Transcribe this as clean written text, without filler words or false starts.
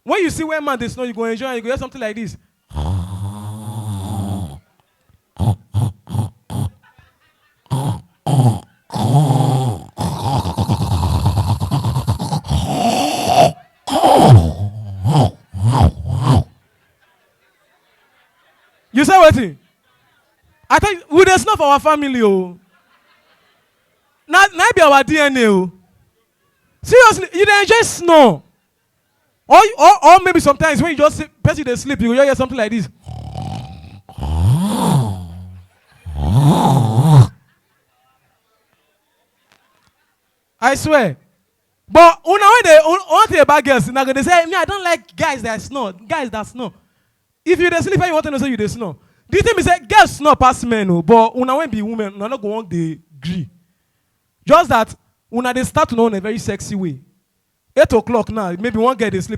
When you see where man they snore, you go enjoy. You go hear something like this. You say what? I think we just snore for our family, oh. Not be our DNA, oh. Seriously, you dey enjoy snore. Or maybe sometimes when you just person they sleep, you will hear something like this. I swear. But when they want to about girls, now they say, me, I don't like guys that snore. Guys that snore. If you dey sleep and you want to know say you dey snore. Do you think me say girls snore past men? Oh, but when when be women, una not go want the agree. Just that when they start to know in a very sexy way. 8 o'clock now, maybe one girl they sleep.